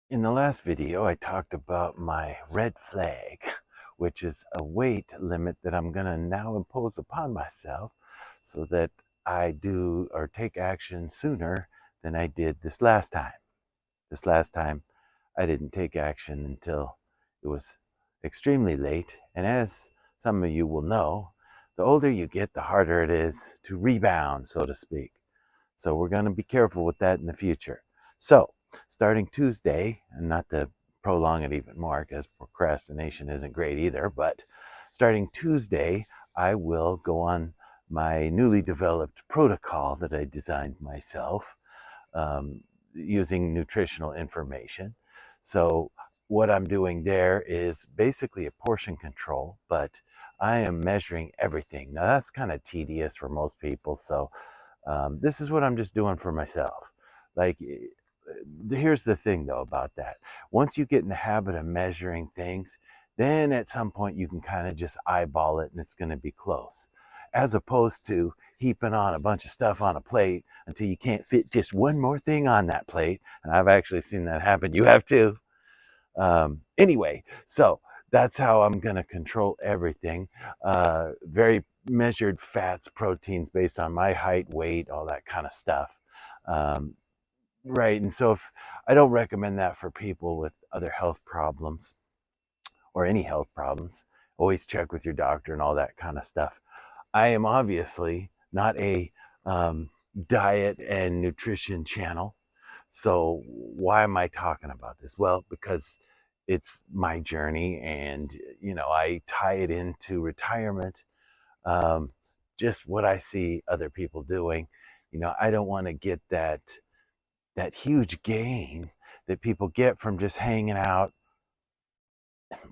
In the last video, I talked about my red flag, which is a weight limit that I'm going to now impose upon myself so that I do or take action sooner than I did this last time. This last time, I didn't take action until it was extremely late. And as some of you will know, the older you get, the harder it is to rebound, so to speak. So we're going to be careful with that in the future. So starting Tuesday, and not to prolong it even more because procrastination isn't great either, but starting Tuesday, I will go on my newly developed protocol that I designed myself using nutritional information. So what I'm doing there is basically a portion control, but I am measuring everything. Now that's kind of tedious for most people. So this is what I'm just doing for myself. Like, here's the thing though about that. Once you get in the habit of measuring things, then at some point you can kind of just eyeball it and it's going to be close. As opposed to heaping on a bunch of stuff on a plate until you can't fit just one more thing on that plate. And I've actually seen that happen. You have too. Anyway, so that's how I'm going to control everything. Very measured fats, proteins based on my height, weight, all that kind of stuff. Um, right. And so if I don't recommend that for people with other health problems or any health problems, always check with your doctor and all that kind of stuff. I am obviously not a um, diet and nutrition channel. So why am I talking about this? Well, because it's my journey and, I tie it into retirement. Um, just what I see other people doing. I don't want to get that huge gain that people get from just hanging out,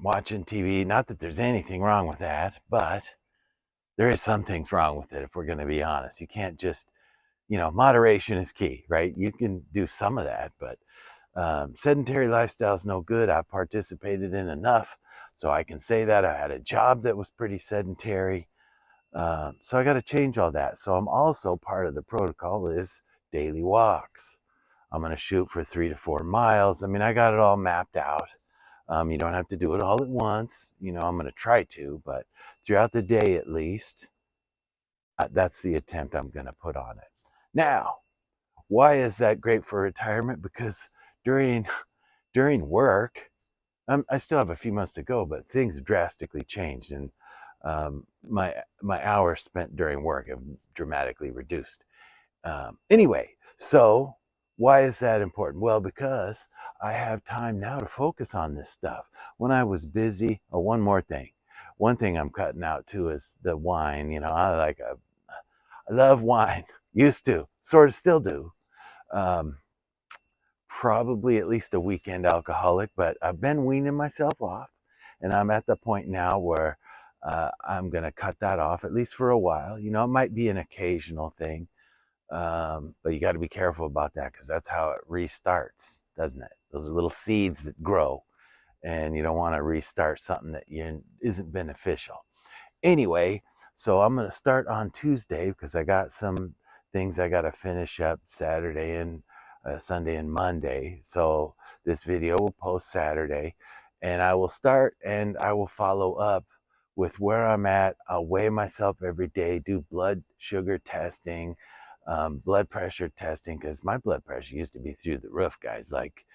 watching TV. Not that there's anything wrong with that, but there is some things wrong with it if we're going to be honest. You can't just, moderation is key, right? You can do some of that, but sedentary lifestyle is no good. I've participated in enough, so I can say that. I had a job that was pretty sedentary, so I got to change all that. So I'm also part of the protocol is daily walks. I'm going to shoot for 3 to 4 miles. I mean, I got it all mapped out. You don't have to do it all at once. I'm going to try to, but throughout the day at least, that's the attempt I'm going to put on it. Now, why is that great for retirement? Because during during work, I still have a few months to go, but things have drastically changed, and my hours spent during work have dramatically reduced. Anyway, so why is that important? Well, because I have time now to focus on this stuff. When I was busy, oh, one more thing. One thing I'm cutting out too is the wine. I love wine. Used to, sort of still do. Um, Probably at least a weekend alcoholic, but I've been weaning myself off, and I'm at the point now where I'm going to cut that off at least for a while. It might be an occasional thing, but you got to be careful about that because that's how it restarts, doesn't it? Those are little seeds that grow, and you don't want to restart something that isn't beneficial. Anyway, so I'm going to start on Tuesday because I got some things I got to finish up Saturday and Sunday and Monday. So this video will post Saturday, and I will start and I will follow up with where I'm at. I'll weigh myself every day, do blood sugar testing, blood pressure testing, because my blood pressure used to be through the roof, guys. Like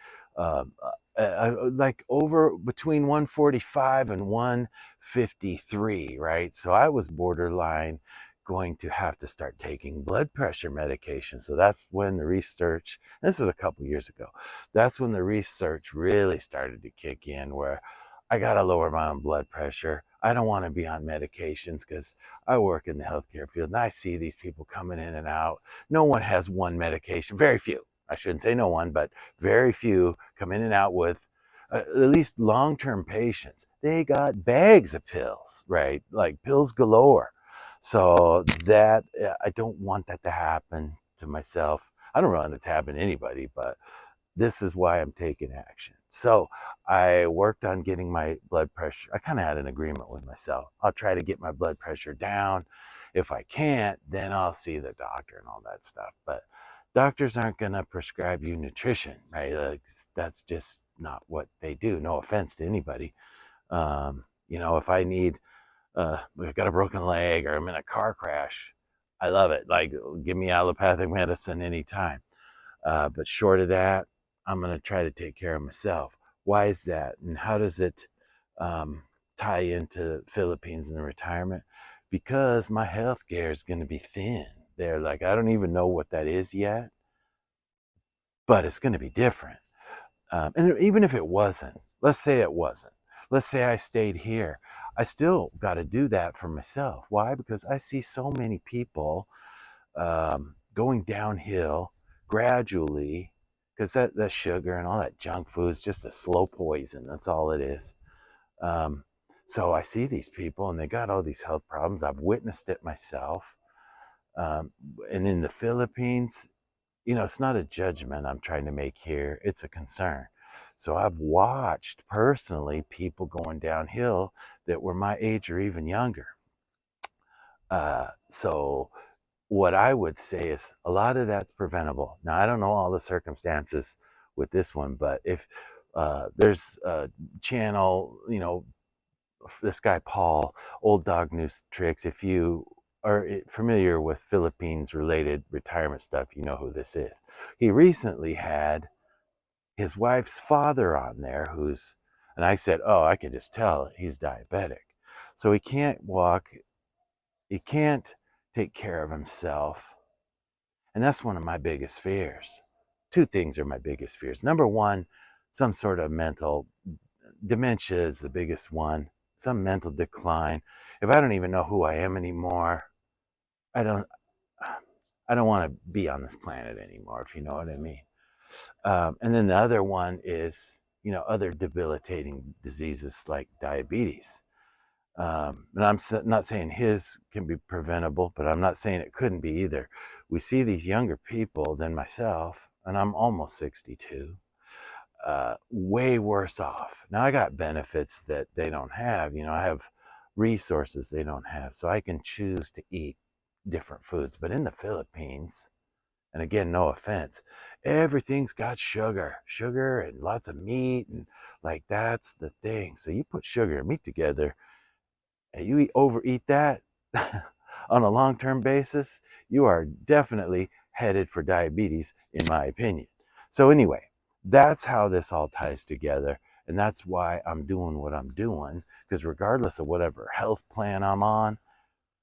over between 145 and 153, right? So I was borderline going to have to start taking blood pressure medication. So that's when the research, this was a couple years ago, that's when the research really started to kick in where I got to lower my own blood pressure. I don't want to be on medications because I work in the healthcare field and I see these people coming in and out. No one has one medication, very few. I shouldn't say no one, but very few come in and out with at least long-term patients. They got bags of pills, right? Like pills galore. So that I don't want that to happen to myself. I don't want it to happen to anybody, but this is why I'm taking action. So I worked on getting my blood pressure. I kind of had an agreement with myself. I'll try to get my blood pressure down. If I can't, then I'll see the doctor and all that stuff. But doctors aren't going to prescribe you nutrition, right? Like, that's just not what they do. No offense to anybody. If I need, I got a broken leg or I'm in a car crash, I love it. Like, give me allopathic medicine anytime. But short of that, I'm going to try to take care of myself. Why is that? And how does it um, tie into Philippines and the retirement? Because my health care is going to be thin. They're like, I don't even know what that is yet, but it's going to be different. And even if it wasn't, let's say it wasn't, let's say I stayed here, I still got to do that for myself. Why? Because I see so many people going downhill gradually, because that sugar and all that junk food is just a slow poison. That's all it is. Um, so I see these people and they got all these health problems. I've witnessed it myself. Um, and in the Philippines, it's not a judgment I'm trying to make here, it's a concern. So I've watched personally people going downhill that were my age or even younger. So what I would say is a lot of that's preventable. Now, I don't know all the circumstances with this one, but if there's a channel, this guy Paul, Old Dog News Tricks, if you are familiar with Philippines related retirement stuff, you know who this is. He recently had his wife's father on there and I said, oh, I can just tell he's diabetic. So he can't walk, he can't take care of himself. And that's one of my biggest fears. Two things are my biggest fears. Number one, some sort of mental dementia is the biggest one, some mental decline. If I don't even know who I am anymore, I don't I don't want to be on this planet anymore, if you know what I mean. And then the other one is, other debilitating diseases like diabetes. And I'm not saying his can be preventable, but I'm not saying it couldn't be either. We see these younger people than myself, and I'm almost 62, way worse off. Now I got benefits that they don't have. I have resources they don't have, so I can choose to eat different foods. But in the Philippines, and again, no offense, everything's got sugar and lots of meat, and like that's the thing. So you put sugar and meat together, and you overeat that on a long-term basis, you are definitely headed for diabetes, in my opinion. So anyway, that's how this all ties together. And that's why I'm doing what I'm doing, because regardless of whatever health plan I'm on,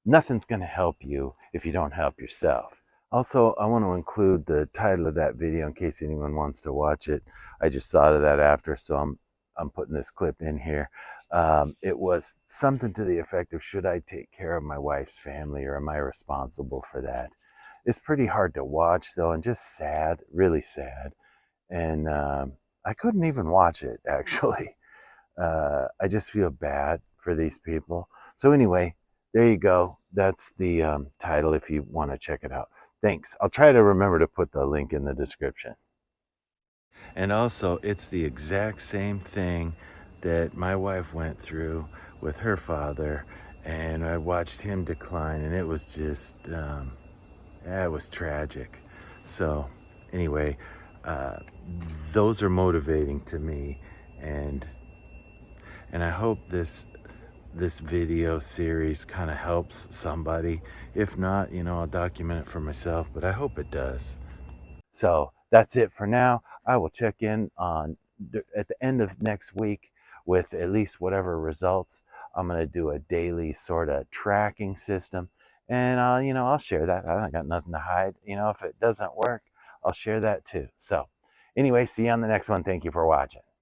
nothing's going to help you if you don't help yourself. Also, I want to include the title of that video in case anyone wants to watch it. I just thought of that after, so I'm putting this clip in here. It was something to the effect of, should I take care of my wife's family, or am I responsible for that? It's pretty hard to watch though, and just sad, really sad. And I couldn't even watch it actually. I just feel bad for these people. So anyway, there you go. That's the title if you want to check it out. Thanks. I'll try to remember to put the link in the description. And also, it's the exact same thing that my wife went through with her father, and I watched him decline, and it was just, it was tragic. So, anyway, uh, those are motivating to me, and I hope this video series kind of helps somebody. If not, I'll document it for myself, but I hope it does. So that's it for now. I will check in at the end of next week with at least whatever results. I'm going to do a daily sort of tracking system, and I'll share that. I got nothing to hide. If it doesn't work, I'll share that too. So anyway, see you on the next one. Thank you for watching.